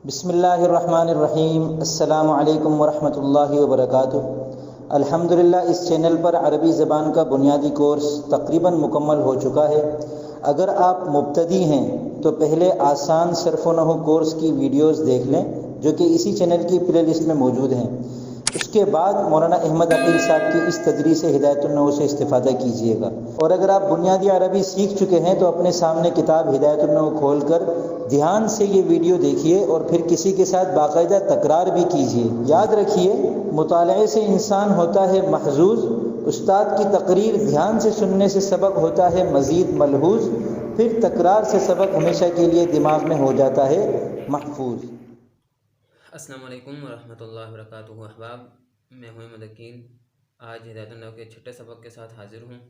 بسم اللہ الرحمن الرحیم۔ السلام علیکم ورحمۃ اللہ وبرکاتہ۔ الحمدللہ اس چینل پر عربی زبان کا بنیادی کورس تقریباً مکمل ہو چکا ہے۔ اگر آپ مبتدی ہیں تو پہلے آسان صرف و نحو کورس کی ویڈیوز دیکھ لیں جو کہ اسی چینل کی پلے لسٹ میں موجود ہیں۔ اس کے بعد مولانا احمد عقیل صاحب کی اس تدریس ہدایت النحو سے استفادہ کیجیے گا۔ اور اگر آپ بنیادی عربی سیکھ چکے ہیں تو اپنے سامنے کتاب ہدایت النحو کھول کر دھیان سے یہ ویڈیو دیکھیے اور پھر کسی کے ساتھ باقاعدہ تکرار بھی کیجیے۔ یاد رکھیے، مطالعے سے انسان ہوتا ہے محظوظ، استاد کی تقریر دھیان سے سننے سے سبق ہوتا ہے مزید ملحوظ، پھر تکرار سے سبق ہمیشہ کے لیے دماغ میں ہو جاتا ہے محفوظ۔ السلام علیکم ورحمۃ اللہ وبرکاتہ۔ احباب، میں ہوں احمد عقیل۔ آج ہدایت النحو کے چھٹے سبق کے ساتھ حاضر ہوں۔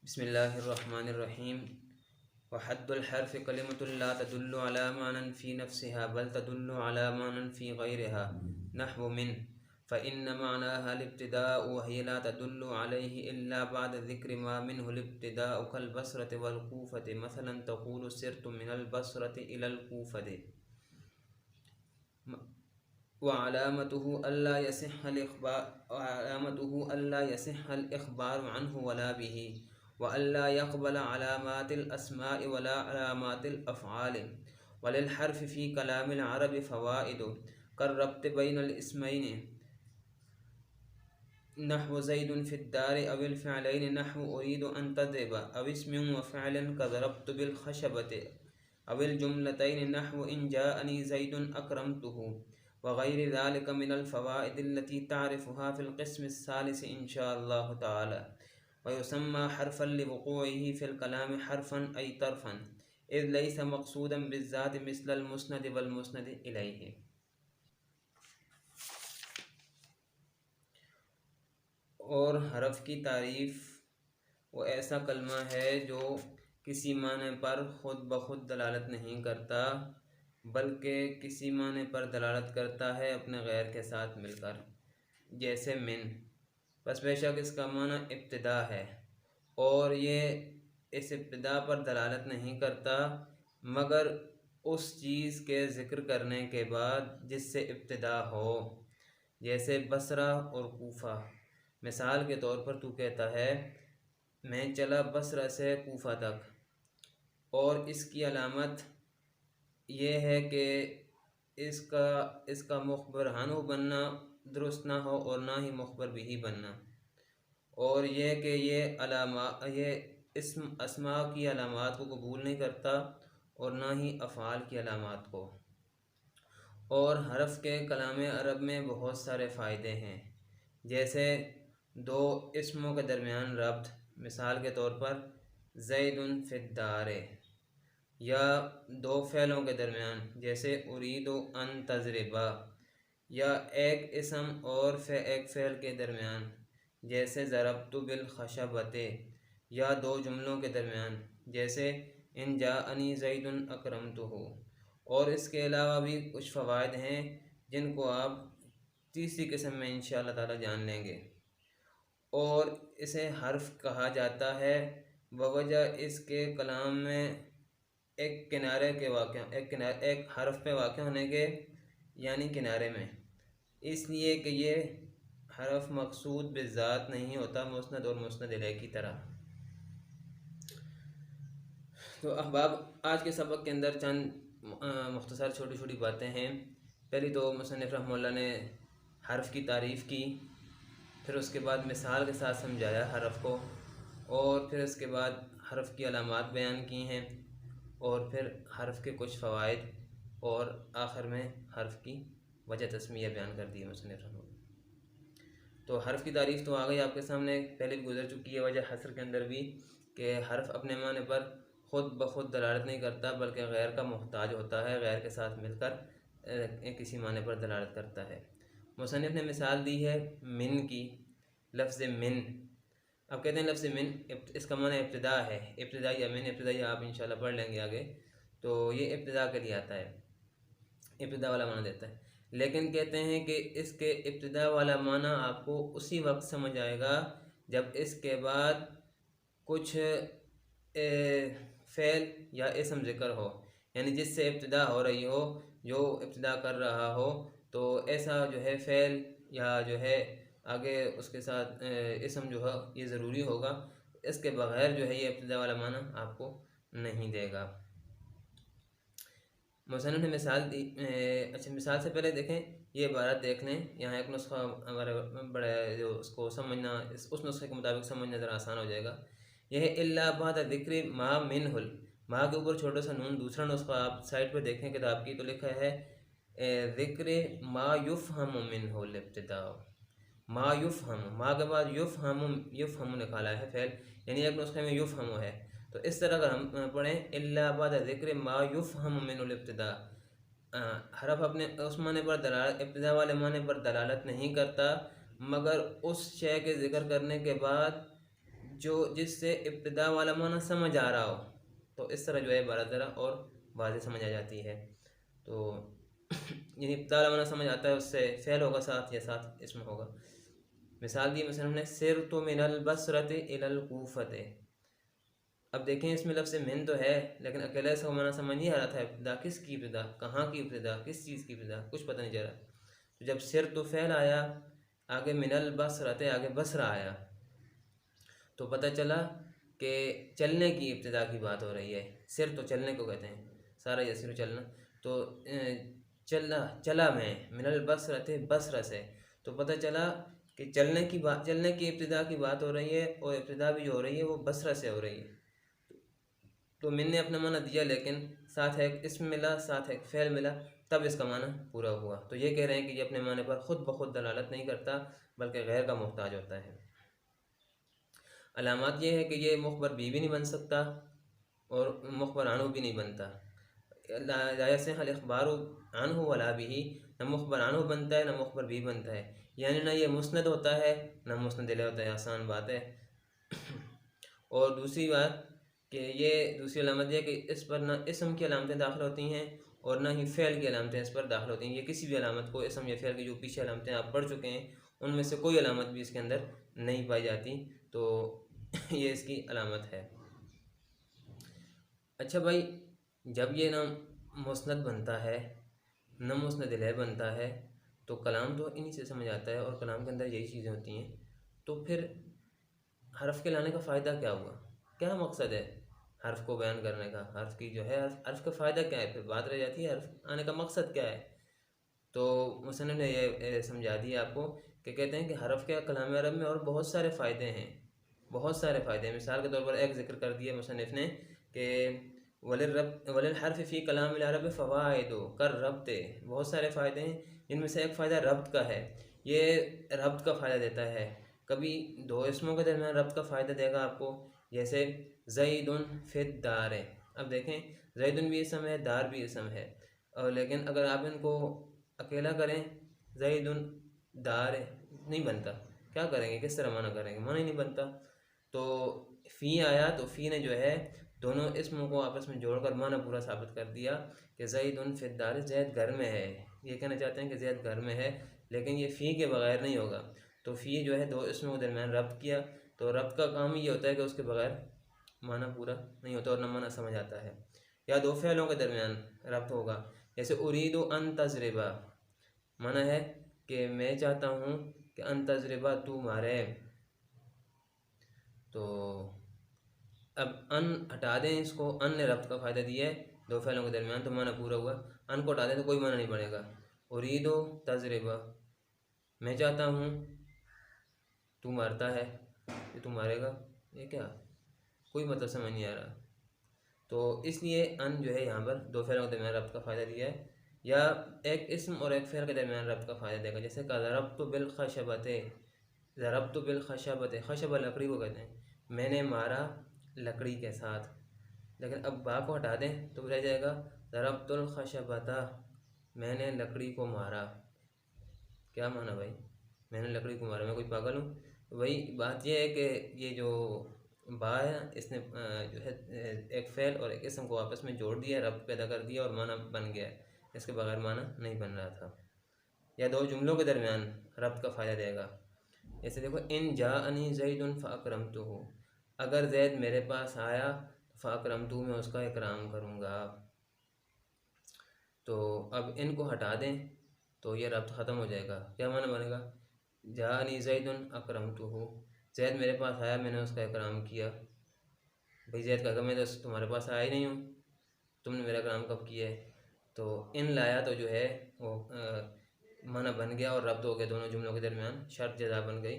بسم اللہ الرحمن الرحیم۔ وحد الحرف کلمۃ لا تدل علی معنی فی نفسها بل تدل علی معنی فی غیرها نحو من فإن معناها الابتداء وهي لا تدل عليه إلا بعد ذکر ما منه الابتداء كالبصرة والكوفة مثلا تقول سرت من البصرة إلى الكوفة وعلامته ألا يصح الإخبار عنه ولا به وألا يقبل علامات الأسماء ولا علامات الأفعال۔ وللحرف في كلام العرب فوائد كالربط بين الاسمين نحو زيد في الدار أو الفعلين نحو أريد أن تضرب أو اسم وفعل كضربت بالخشبة أو الجملتين نحو إن جاءني زيد أكرمته وغير ذلك من الفوائد التي تعرفها في القسم الثالث إن شاء الله تعالى۔ ويسمى حرفا لوقوعه في الكلام حرفا أي طرفا إذ ليس مقصودا بالذات مثل المسند والمسند إليه۔ اور حرف کی تعریف وہ ایسا کلمہ ہے جو کسی معنی پر خود بخود دلالت نہیں کرتا بلکہ کسی معنی پر دلالت کرتا ہے اپنے غیر کے ساتھ مل کر، جیسے من۔ بس بے شک اس کا معنی ابتدا ہے اور یہ اس ابتدا پر دلالت نہیں کرتا مگر اس چیز کے ذکر کرنے کے بعد جس سے ابتدا ہو، جیسے بصرہ اور کوفہ۔ مثال کے طور پر تو کہتا ہے میں چلا بصرہ سے کوفہ تک، اور اس کی علامت یہ ہے کہ اس کا مخبر ہنو بننا درست نہ ہو اور نہ ہی مخبر بھی بننا، اور یہ کہ یہ اسم اسماء کی علامات کو قبول نہیں کرتا اور نہ ہی افعال کی علامات کو۔ اور حرف کے کلام عرب میں بہت سارے فائدے ہیں، جیسے دو اسموں کے درمیان ربط، مثال کے طور پر زید فی الدار، یا دو فعلوں کے درمیان جیسے ارید ان تضربا، یا ایک اسم اور ایک فعل کے درمیان جیسے ضربت بالخشبۃ، یا دو جملوں کے درمیان جیسے ان جاءنی زید اکرمتہ۔ اور اس کے علاوہ بھی کچھ فوائد ہیں جن کو آپ تیسری قسم میں انشاءاللہ تعالی جان لیں گے۔ اور اسے حرف کہا جاتا ہے بوجہ اس کے کلام میں ایک کنارے کے ایک حرف پہ واقع ہونے کے، یعنی کنارے میں، اس لیے کہ یہ حرف مقصود بالذات نہیں ہوتا مسند اور مسند الیہ کی طرح۔ تو احباب، آج کے سبق کے اندر چند مختصر چھوٹی چھوٹی باتیں ہیں۔ پہلی تو مصنف رحمہ اللہ نے حرف کی تعریف کی، پھر اس کے بعد مثال کے ساتھ سمجھایا حرف کو، اور پھر اس کے بعد حرف کی علامات بیان کی ہیں، اور پھر حرف کے کچھ فوائد، اور آخر میں حرف کی وجہ تسمیہ بیان کر دی ہے مصنف رحمہ اللہ۔ تو حرف کی تعریف تو آ گئی آپ کے سامنے، پہلے بھی گزر چکی ہے وجہ حصر کے اندر بھی، کہ حرف اپنے معنی پر خود بخود دلالت نہیں کرتا بلکہ غیر کا محتاج ہوتا ہے، غیر کے ساتھ مل کر کسی معنی پر دلالت کرتا ہے۔ مصنف نے مثال دی ہے من کی، لفظ من۔ اب کہتے ہیں لفظ من اس کا معنی ابتدا ہے، ابتدائی من، ابتدائی آپ انشاءاللہ پڑھ لیں گے آگے، تو یہ ابتدا کے لیے آتا ہے، ابتدا والا معنی دیتا ہے۔ لیکن کہتے ہیں کہ اس کے ابتدا والا معنی آپ کو اسی وقت سمجھ آئے گا جب اس کے بعد کچھ فعل یا اسم ذکر ہو، یعنی جس سے ابتدا ہو رہی ہو جو ابتدا کر رہا ہو تو ایسا جو ہے فعل یا جو ہے آگے اس کے ساتھ اسم جو ہے یہ ضروری ہوگا، اس کے بغیر جو ہے یہ ابتدا والا معنی آپ کو نہیں دے گا۔ مصنف نے مثال دی، اچھا مثال سے پہلے دیکھیں یہ عبارت دیکھ لیں، یہاں ایک نسخہ ہمارے بڑا جو اس کو سمجھنا اس نسخے کے مطابق سمجھنا ذرا آسان ہو جائے گا۔ یہ ہے الا بعد ذکر ما منہ، ما کے اوپر چھوٹا سا نون، دوسرا نسخہ آپ سائٹ پہ دیکھیں کتاب کی تو لکھا ہے ذکر ما یفہم منہ الابتداء، ما یفہم، ما کے بعد یفہم نکالا ہے فعل، یعنی ایک نسخے میں یفہم ہے، تو اس طرح اگر ہم پڑھیں الا بعد ذکر ما یفہم من الابتداء، حرف اپنے اس معنی پر دلالت، ابتدا والے معنی پر دلالت نہیں کرتا مگر اس شے کے ذکر کرنے کے بعد جو جس سے ابتدا والا معنی سمجھ آ رہا ہو، تو اس طرح جو ہے عبارت ذرا اور واضح سمجھ آ جاتی ہے۔ تو یعنی ابتدا والا معنی سمجھ آتا ہے، اس سے فعل ہوگا ساتھ یا ساتھ اسم ہوگا۔ مثال دی مثلا ہم نے سرت من البصرۃ الی الکوفۃ، اب دیکھیں اس میں لفظ من تو ہے لیکن اکیلا اس کا معنی سمجھ نہیں آ رہا تھا، ابتدا کس کی ابتدا، کہاں کی ابتدا، کس چیز کی ابتدا، کچھ پتہ نہیں چل رہا۔ تو جب سر تو فعل آیا، آگے من البصرۃ آگے بصرہ آیا، تو پتہ چلا کہ چلنے کی ابتدا کی بات ہو رہی ہے۔ سر تو چلنے کو کہتے ہیں، سارا یسیر چلنا، تو چلا میں من البصرۃ بصرہ سے، تو پتہ چلا کہ چلنے کی بات، چلنے کی ابتدا کی بات ہو رہی ہے، اور ابتدا بھی جو ہو رہی ہے وہ بصرہ سے ہو رہی ہے۔ تو من نے اپنا معنی دیا لیکن ساتھ ایک اسم ملا، ساتھ ایک فعل ملا، تب اس کا معنی پورا ہوا۔ تو یہ کہہ رہے ہیں کہ یہ اپنے معنی پر خود بخود دلالت نہیں کرتا بلکہ غیر کا محتاج ہوتا ہے۔ علامات یہ ہے کہ یہ مخبر بھی نہیں بن سکتا اور مخبر عنہ بھی نہیں بنتا۔ لا یصح الاخبار عنہ ولا به، نہ مخبر عنہ بنتا ہے نہ مخبر بھی بنتا ہے، یعنی نہ یہ مسند ہوتا ہے نہ مسند الیہ ہوتا ہے، آسان بات ہے۔ اور دوسری بات کہ یہ دوسری علامت یہ ہے کہ اس پر نہ اسم کی علامتیں داخل ہوتی ہیں اور نہ ہی فعل کی علامتیں اس پر داخل ہوتی ہیں۔ یہ کسی بھی علامت کو، اسم یا فعل کی جو پیچھے علامتیں آپ پڑھ چکے ہیں ان میں سے کوئی علامت بھی اس کے اندر نہیں پائی جاتی، تو یہ اس کی علامت ہے۔ اچھا بھائی، جب یہ نہ مسند بنتا ہے نہ مسند الیہ بنتا ہے تو کلام تو انہی سے سمجھ آتا ہے، اور کلام کے اندر یہی چیزیں ہوتی ہیں، تو پھر حرف کے لانے کا فائدہ کیا ہوا؟ کیا مقصد ہے حرف کو بیان کرنے کا؟ حرف کی جو ہے حرف کا فائدہ کیا ہے؟ پھر بات رہ جاتی ہے حرف آنے کا مقصد کیا ہے؟ تو مصنف نے یہ سمجھا دیا آپ کو کہ کہتے ہیں کہ حرف کے کلام عرب میں اور بہت سارے فائدے ہیں، بہت سارے فائدے ہیں۔ مثال کے طور پر ایک ذکر کر دیا مصنف نے کہ وللحرف فی کلام العرب فوائد کالربط، بہت سارے فائدے ہیں، جن میں سے ایک فائدہ ربط کا ہے، یہ ربط کا فائدہ دیتا ہے۔ کبھی دو اسموں کے درمیان ربط کا فائدہ دے گا آپ کو، جیسے زید فی الدار، اب دیکھیں زید بھی اسم ہے، دار بھی اسم ہے، اور لیکن اگر آپ ان کو اکیلا کریں زید دار نہیں بنتا، کیا کریں گے، کس طرح معنی کریں گے، معنی ہی نہیں بنتا۔ تو فی آیا تو فی نے جو ہے دونوں اسموں کو آپس میں جوڑ کر معنی پورا ثابت کر دیا کہ زید فی الدار، زید گھر میں ہے، یہ کہنا چاہتے ہیں کہ زید گھر میں ہے، لیکن یہ فی کے بغیر نہیں ہوگا۔ تو فی جو ہے دو اسموں کے درمیان ربط کیا، تو ربط کا کام یہ ہوتا ہے کہ اس کے بغیر معنی پورا نہیں ہوتا اور نہ معنی سمجھ آتا ہے۔ یا دو فعلوں کے درمیان ربط ہوگا، جیسے ارید ان تضربا، معنی ہے کہ میں چاہتا ہوں کہ ان تضربا، تو مارے، تو اب ان ہٹا دیں اس کو، ان نے ربط کا فائدہ دیا ہے دو فعلوں کے درمیان، تو معنی پورا ہوا۔ ان کو ہٹا دیں تو کوئی معنی نہیں بنے گا۔ ارید تضربا، میں چاہتا ہوں، تو مارتا ہے، کہ تو مارے گا، یہ کیا، کوئی مطلب سمجھ نہیں آ رہا۔ تو اس لیے ان جو ہے یہاں پر دو فعلوں کے درمیان ربط کا فائدہ دیا ہے، یا ایک اسم اور ایک فعل کے درمیان ربط کا فائدہ دے گا، جیسے کہ ضربت بالخشبۃ، ضربت بالخشبۃ، خشبہ لکڑی کو کہتے ہیں، میں نے مارا لکڑی کے ساتھ، لیکن اب با کو ہٹا دیں تو رہ جائے گا ضربت الخشبۃ، میں نے لکڑی کو مارا، کیا مانا بھائی، میں نے لکڑی کو مارا، میں کوئی پاگل ہوں؟ وہی بات یہ ہے کہ یہ جو با ہے اس نے جو ہے ایک فعل اور ایک اسم کو آپس میں جوڑ دیا، ربط پیدا کر دیا اور معنی بن گیا، اس کے بغیر معنی نہیں بن رہا تھا۔ یا دو جملوں کے درمیان ربط کا فائدہ دے گا، جیسے دیکھو ان جاءنی زید فاکرمتہ، اگر زید میرے پاس آیا فاکرمتہ، میں اس کا اکرام کروں گا۔ تو اب ان کو ہٹا دیں تو یہ ربط ختم ہو جائے گا. کیا معنی بنے گا؟ جاءنی زید اکرمتہ، زید میرے پاس آیا، میں نے اس کا اکرام کیا. بھائی زید کہا کہ میں تو تمہارے پاس آیا ہی نہیں ہوں، تم نے میرا اکرام کب کیا ہے؟ تو ان لایا تو جو ہے وہ معنی بن گیا اور ربط ہو گیا دونوں جملوں کے درمیان، شرط جزا بن گئی.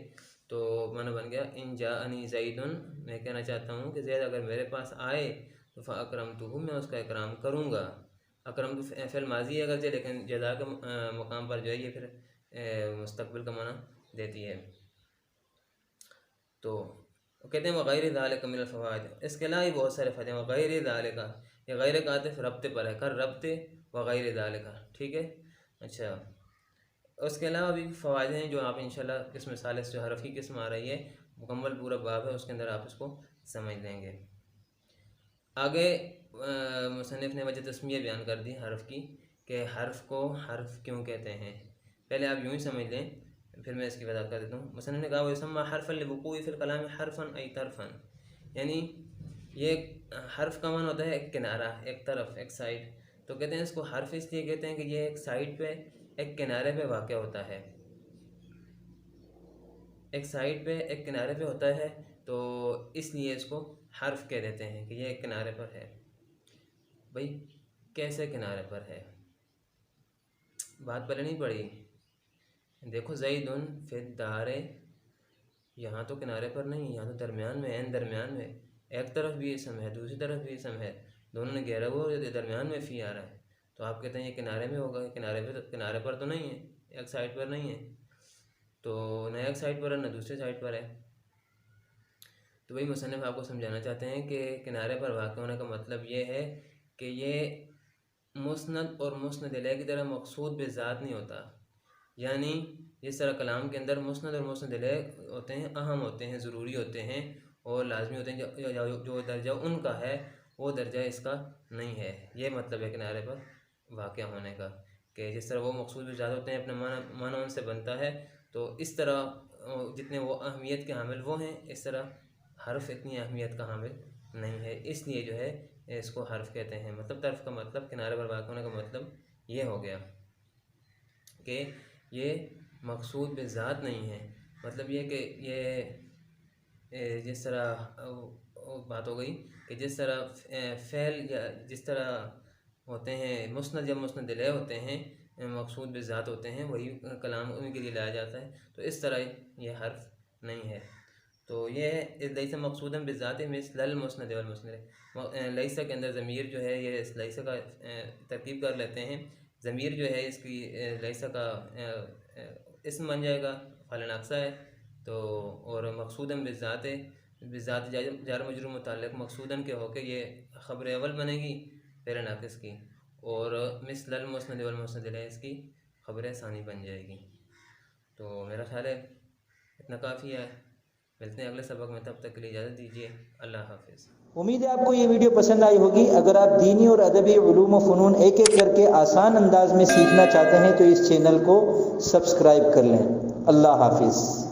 تو معنی بن گیا ان جاءنی زید، میں کہنا چاہتا ہوں کہ زید اگر میرے پاس آئے تو فاکرمتہ، میں اس کا اکرام کروں گا. اکرم تو فعل ماضی ہے اگرچہ، لیکن جزا کے مقام پر جو ہے یہ پھر مستقبل کا معنی دیتی ہے. تو کہتے ہیں وغیر ذالک من الفوائد، اس کے علاوہ بہت سارے فائدے ہیں. وغیر ذالک، یہ غیر کا عاطف ربط پر ہے، کر ربط وغیر ذالک، ٹھیک ہے. اچھا، اس کے علاوہ بھی فوائد ہیں جو آپ انشاءاللہ قسم ثالث جو حرف کی قسم آ رہی ہے، مکمل پورا باب ہے، اس کے اندر آپ اس کو سمجھ لیں گے. آگے مصنف نے وجہ تسمیہ بیان کر دی حرف کی، کہ حرف کو حرف کیوں کہتے ہیں. پہلے آپ یوں ہی سمجھ لیں، پھر میں اس کی وضاحت کر دیتا ہوں. مصنف نے کہا وَيُسَمَّى حَرْفًا لِوُقُوعِهِ فِي الْكَلَامِ حَرْفًا أي طرفًا، یعنی یہ حرف کا معنی ہوتا ہے ایک کنارہ، ایک طرف، ایک سائڈ. تو کہتے ہیں اس کو حرف اس لیے کہتے ہیں کہ یہ ایک سائڈ پہ، ایک کنارے پہ واقع ہوتا ہے، ایک سائڈ پہ ایک کنارے پہ ہوتا ہے، تو اس لیے اس کو حرف کہہ دیتے ہیں کہ یہ ایک کنارے پر ہے. بھائی کیسے کنارے پر ہے؟ بات پہلے نہیں پڑی. دیکھو زید فی الدار، یہاں تو کنارے پر نہیں، یہاں تو درمیان میں، این درمیان میں، ایک طرف بھی اسم ہے، دوسری طرف بھی اسم ہے، دونوں نے گھیرا ہوا اور درمیان میں فی آ رہا ہے. تو آپ کہتے ہیں یہ کنارے میں ہوگا، کنارے پر تو نہیں ہے، ایک سائڈ پر نہیں ہے. تو نہ ایک سائڈ پر ہے نہ دوسرے سائڈ پر ہے. تو وہی مصنف آپ کو سمجھانا چاہتے ہیں کہ کنارے پر واقع ہونے کا مطلب یہ ہے کہ یہ مسند اور مسند الیہ کی طرح مقصود بذات نہیں ہوتا. یعنی جس طرح کلام کے اندر مسند اور مسند الیہ ہوتے ہیں، اہم ہوتے ہیں، ضروری ہوتے ہیں اور لازمی ہوتے ہیں، جو درجہ ان کا ہے وہ درجہ اس کا نہیں ہے. یہ مطلب ہے کنارے پر واقع ہونے کا، کہ جس طرح وہ مقصود بذات ہوتے ہیں، اپنے معنی ان سے بنتا ہے، تو اس طرح جتنے وہ اہمیت کے حامل وہ ہیں، اس طرح حرف اتنی اہمیت کا حامل نہیں ہے. اس لیے جو ہے اس کو حرف کہتے ہیں. مطلب طرف کا مطلب، کنارے پر واقع ہونے کا مطلب یہ ہو گیا کہ یہ مقصود بذات نہیں ہے. مطلب یہ کہ یہ جس طرح بات ہو گئی کہ جس طرح فعل یا جس طرح ہوتے ہیں مسند یا مسند الیہ ہوتے ہیں، مقصود بذات ہوتے ہیں، وہی کلام ان کے لیے لایا جاتا ہے. تو اس طرح یہ حرف نہیں ہے. تو یہ لیس مقصودا بذات مثل المسند والمسند. لیس کے اندر ضمیر جو ہے یہ اس لیس کا ترکیب کر لیتے ہیں. ضمیر جو ہے اس کی لیس کا اسم بن جائے گا، فعل ناقصہ ہے. تو اور مقصودا بذات، بذات جار مجرور متعلق مقصودا کے ہو کے یہ خبر اول بنے گی فعل ناقص کی، اور مثل المسند والمسند الیہ اس کی خبر ثانی بن جائے گی. تو میرا خیال ہے اتنا کافی ہے. ملتے ہیں اگلے سبق میں، تب تک کے لیے اجازت دیجیے. اللہ حافظ. امید ہے آپ کو یہ ویڈیو پسند آئی ہوگی. اگر آپ دینی اور ادبی علوم و فنون ایک ایک کر کے آسان انداز میں سیکھنا چاہتے ہیں تو اس چینل کو سبسکرائب کر لیں. اللہ حافظ.